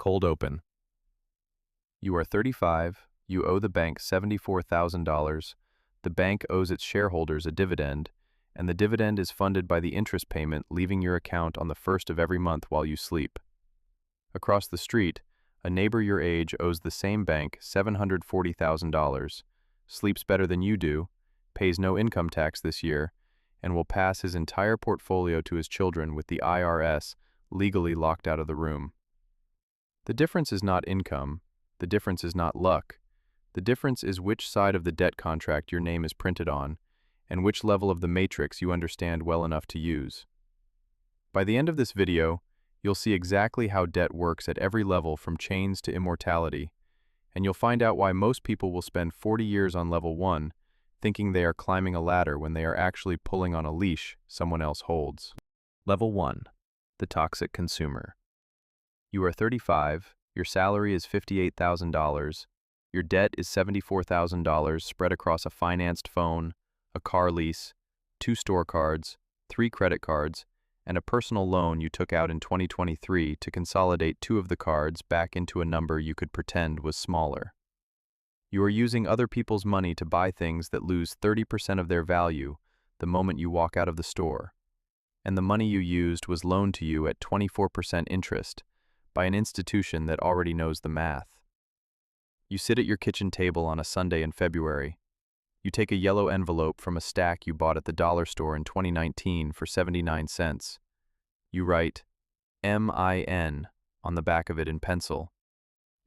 Cold open. You are 35, you owe the bank $74,000, the bank owes its shareholders a dividend, and the dividend is funded by the interest payment leaving your account on the first of every month while you sleep. Across the street, a neighbor your age owes the same bank $740,000, sleeps better than you do, pays no income tax this year, and will pass his entire portfolio to his children with the IRS legally locked out of the room. The difference is not income, the difference is not luck, the difference is which side of the debt contract your name is printed on, and which level of the matrix you understand well enough to use. By the end of this video, you'll see exactly how debt works at every level from chains to immortality, and you'll find out why most people will spend 40 years on level 1, thinking they are climbing a ladder when they are actually pulling on a leash someone else holds. Level 1. The toxic consumer. You are 35, your salary is $58,000, your debt is $74,000 spread across a financed phone, a car lease, 2 store cards, 3 credit cards, and a personal loan you took out in 2023 to consolidate 2 of the cards back into a number you could pretend was smaller. You are using other people's money to buy things that lose 30% of their value the moment you walk out of the store, and the money you used was loaned to you at 24% interest by an institution that already knows the math. You sit at your kitchen table on a Sunday in February. You take a yellow envelope from a stack you bought at the dollar store in 2019 for 79 cents. You write MIN on the back of it in pencil.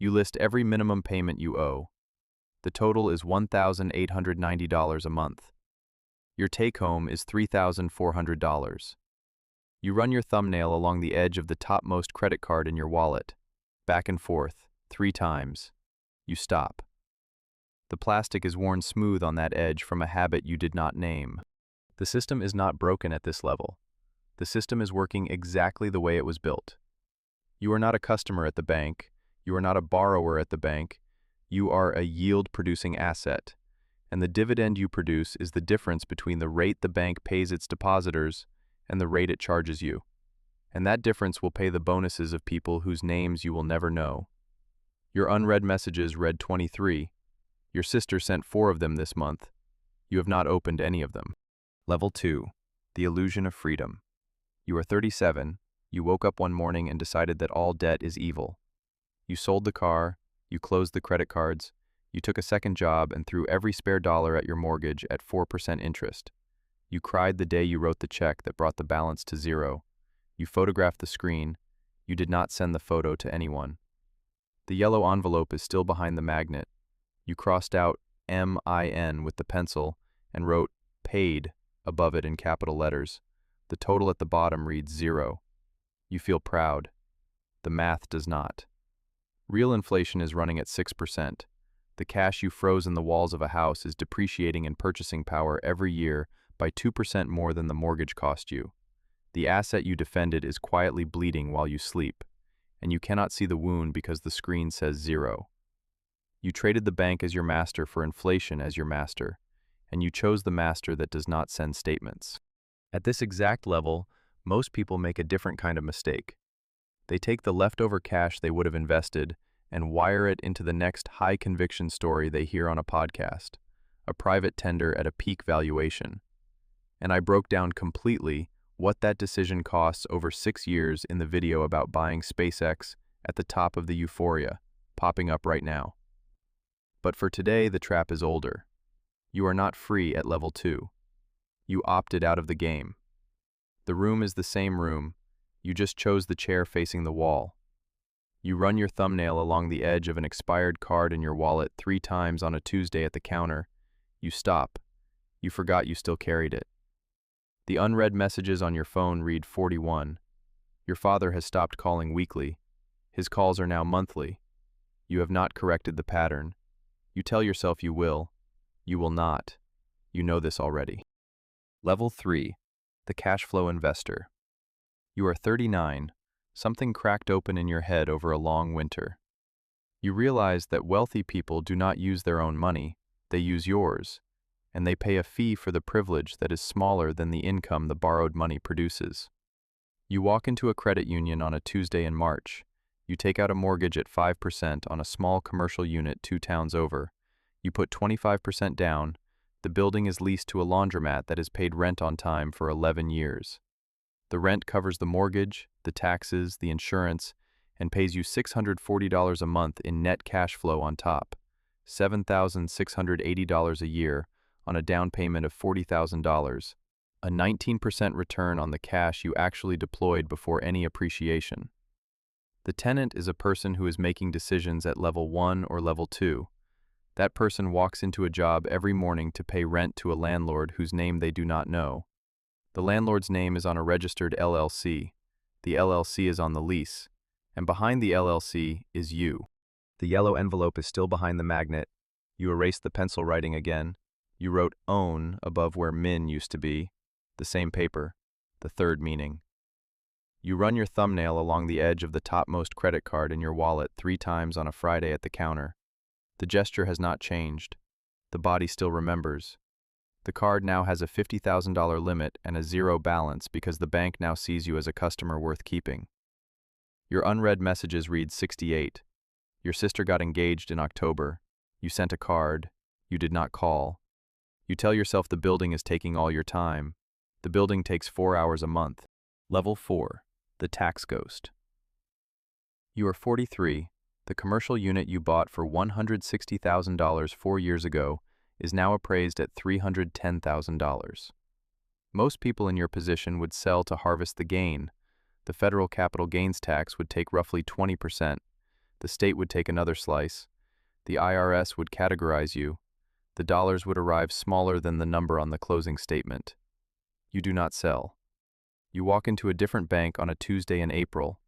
You list every minimum payment you owe. The total is $1,890 a month. Your take-home is $3,400. You run your thumbnail along the edge of the topmost credit card in your wallet, back and forth, 3 times. You stop. The plastic is worn smooth on that edge from a habit you did not name. The system is not broken at this level. The system is working exactly the way it was built. You are not a customer at the bank. You are not a borrower at the bank. You are a yield-producing asset, and the dividend you produce is the difference between the rate the bank pays its depositors and the rate it charges you. And that difference will pay the bonuses of people whose names you will never know. Your unread messages read 23. Your sister sent 4 of them this month. You have not opened any of them. Level 2. The illusion of freedom. You are 37. You woke up one morning and decided that all debt is evil. You sold the car. You closed the credit cards. You took a second job and threw every spare dollar at your mortgage at 4% interest. You cried the day you wrote the check that brought the balance to 0. You photographed the screen. You did not send the photo to anyone. The yellow envelope is still behind the magnet. You crossed out MIN with the pencil and wrote paid above it in capital letters. The total at the bottom reads 0. You feel proud. The math does not. Real inflation is running at 6%. The cash you froze in the walls of a house is depreciating in purchasing power every year by 2% more than the mortgage cost you. The asset you defended is quietly bleeding while you sleep, and you cannot see the wound because the screen says 0. You traded the bank as your master for inflation as your master, and you chose the master that does not send statements. At this exact level, most people make a different kind of mistake. They take the leftover cash they would have invested and wire it into the next high-conviction story they hear on a podcast, a private tender at a peak valuation. And I broke down completely what that decision costs over 6 years in the video about buying SpaceX at the top of the euphoria, popping up right now. But for today, the trap is older. You are not free at level 2. You opted out of the game. The room is the same room. You just chose the chair facing the wall. You run your thumbnail along the edge of an expired card in your wallet 3 times on a Tuesday at the counter. You stop. You forgot you still carried it. The unread messages on your phone read 41. Your father has stopped calling weekly. His calls are now monthly. You have not corrected the pattern. You tell yourself you will. You will not. You know this already. Level 3. The Cashflow investor. You are 39. Something cracked open in your head over a long winter. You realize that wealthy people do not use their own money, they use yours, and they pay a fee for the privilege that is smaller than the income the borrowed money produces. You walk into a credit union on a Tuesday in March, You take out a mortgage at 5% on a small commercial unit 2 towns over. You put 25% down. The building is leased to a laundromat that has paid rent on time for 11 years. The rent covers the mortgage, the taxes, the insurance, and pays you $640 a month in net cash flow on top, $7,680 a year on a down payment of $40,000, a 19% return on the cash you actually deployed before any appreciation. The tenant is a person who is making decisions at level 1 or level 2. That person walks into a job every morning to pay rent to a landlord whose name they do not know. The landlord's name is on a registered LLC. The LLC is on the lease, and behind the LLC is you. The yellow envelope is still behind the magnet. You erased the pencil writing again. You wrote own above where min used to be, the same paper, the third meaning. You run your thumbnail along the edge of the topmost credit card in your wallet 3 times on a Friday at the counter. The gesture has not changed. The body still remembers. The card now has a $50,000 limit and a 0 balance because the bank now sees you as a customer worth keeping. Your unread messages read 68. Your sister got engaged in October. You sent a card. You did not call. You tell yourself the building is taking all your time. The building takes 4 hours a month. Level 4. The tax ghost. You are 43. The commercial unit you bought for $160,000 4 years ago is now appraised at $310,000. Most people in your position would sell to harvest the gain. The federal capital gains tax would take roughly 20%. The state would take another slice. The IRS would categorize you. The dollars would arrive smaller than the number on the closing statement. You do not sell. You walk into a different bank on a Tuesday in April.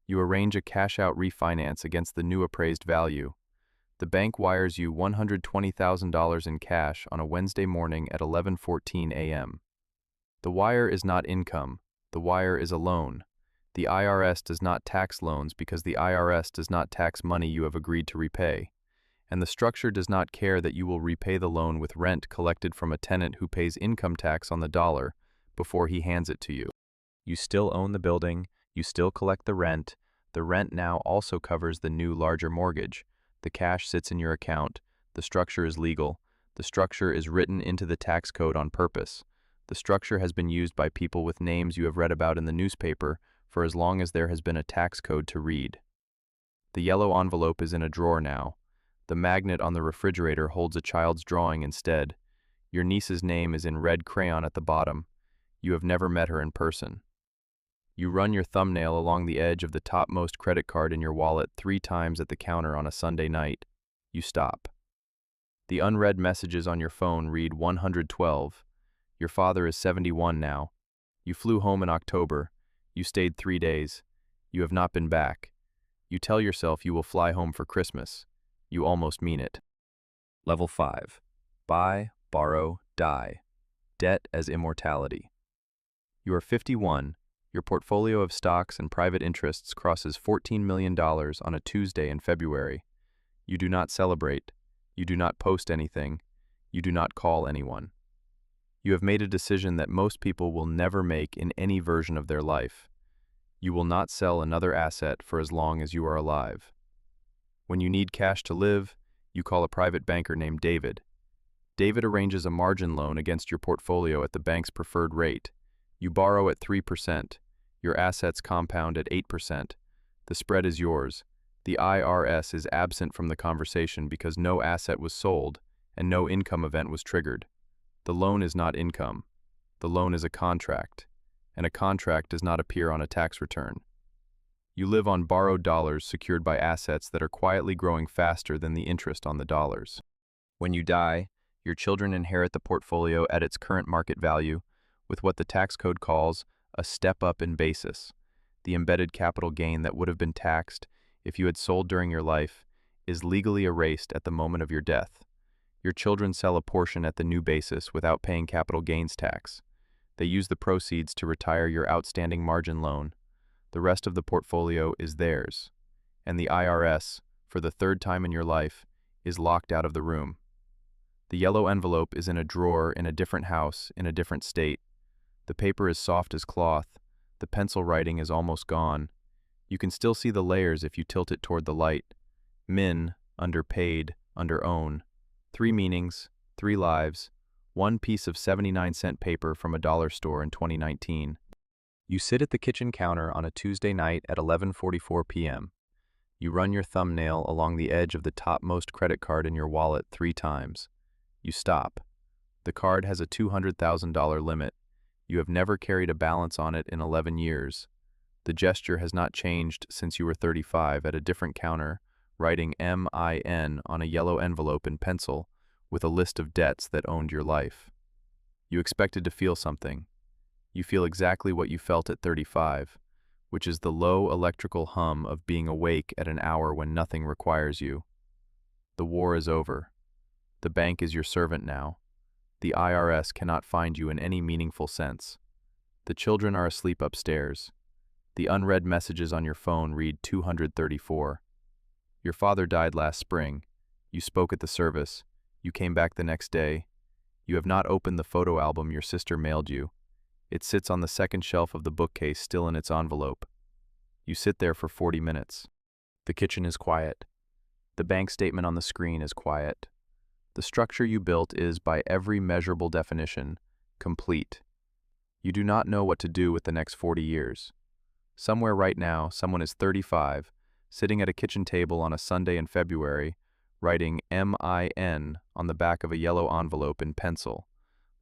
You arrange a cash-out refinance against the new appraised value. The bank wires you $120,000 in cash on a Wednesday morning at 11:14 a.m. The wire is not income. The wire is a loan. The IRS does not tax loans because the IRS does not tax money you have agreed to repay. And the structure does not care that you will repay the loan with rent collected from a tenant who pays income tax on the dollar before he hands it to you. You still own the building. You still collect the rent. The rent now also covers the new larger mortgage. The cash sits in your account. The structure is legal. The structure is written into the tax code on purpose. The structure has been used by people with names you have read about in the newspaper for as long as there has been a tax code to read. The yellow envelope is in a drawer now. The magnet on the refrigerator holds a child's drawing instead. Your niece's name is in red crayon at the bottom. You have never met her in person. You run your thumbnail along the edge of the topmost credit card in your wallet 3 times at the counter on a Sunday night. You stop. The unread messages on your phone read 112. Your father is 71 now. You flew home in October. You stayed 3 days. You have not been back. You tell yourself you will fly home for Christmas. You almost mean it. Level 5. Buy, borrow, die. Debt as immortality. You are 51. Your portfolio of stocks and private interests crosses $14 million on a Tuesday in February. You do not celebrate. You do not post anything. You do not call anyone. You have made a decision that most people will never make in any version of their life. You will not sell another asset for as long as you are alive. When you need cash to live, you call a private banker named David. David arranges a margin loan against your portfolio at the bank's preferred rate. You borrow at 3%. Your assets compound at 8%. The spread is yours. The IRS is absent from the conversation because no asset was sold and no income event was triggered. The loan is not income. The loan is a contract, and a contract does not appear on a tax return. You live on borrowed dollars secured by assets that are quietly growing faster than the interest on the dollars. When you die, your children inherit the portfolio at its current market value, with what the tax code calls a step-up in basis. The embedded capital gain that would have been taxed if you had sold during your life is legally erased at the moment of your death. Your children sell a portion at the new basis without paying capital gains tax. They use the proceeds to retire your outstanding margin loan. The rest of the portfolio is theirs, and the IRS, for the 3rd time in your life, is locked out of the room. The yellow envelope is in a drawer in a different house in a different state. The paper is soft as cloth. The pencil writing is almost gone. You can still see the layers if you tilt it toward the light. Min, underpaid, under own. 3 meanings, 3 lives, 1 piece of 79-cent paper from a dollar store in 2019. You sit at the kitchen counter on a Tuesday night at 11:44 p.m. You run your thumbnail along the edge of the topmost credit card in your wallet 3 times. You stop. The card has a $200,000 limit. You have never carried a balance on it in 11 years. The gesture has not changed since you were 35 at a different counter, writing MIN on a yellow envelope in pencil with a list of debts that owned your life. You expected to feel something. You feel exactly what you felt at 35, which is the low electrical hum of being awake at an hour when nothing requires you. The war is over. The bank is your servant now. The IRS cannot find you in any meaningful sense. The children are asleep upstairs. The unread messages on your phone read 234. Your father died last spring. You spoke at the service. You came back the next day. You have not opened the photo album your sister mailed you. It sits on the second shelf of the bookcase still in its envelope. You sit there for 40 minutes. The kitchen is quiet. The bank statement on the screen is quiet. The structure you built is, by every measurable definition, complete. You do not know what to do with the next 40 years. Somewhere right now, someone is 35, sitting at a kitchen table on a Sunday in February, writing MIN on the back of a yellow envelope in pencil,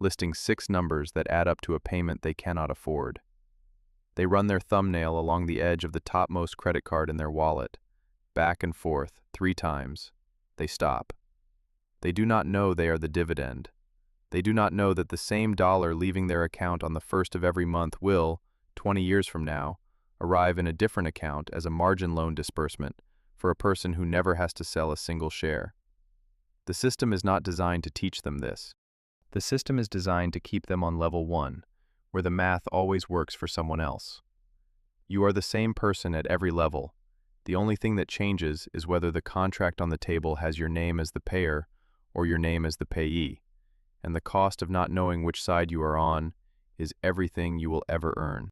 listing 6 numbers that add up to a payment they cannot afford. They run their thumbnail along the edge of the topmost credit card in their wallet, back and forth 3 times. They stop. They do not know they are the dividend. They do not know that the same dollar leaving their account on the first of every month will, 20 years from now, arrive in a different account as a margin loan disbursement for a person who never has to sell a single share. The system is not designed to teach them this. The system is designed to keep them on level 1, where the math always works for someone else. You are the same person at every level. The only thing that changes is whether the contract on the table has your name as the payer or your name as the payee, and the cost of not knowing which side you are on is everything you will ever earn.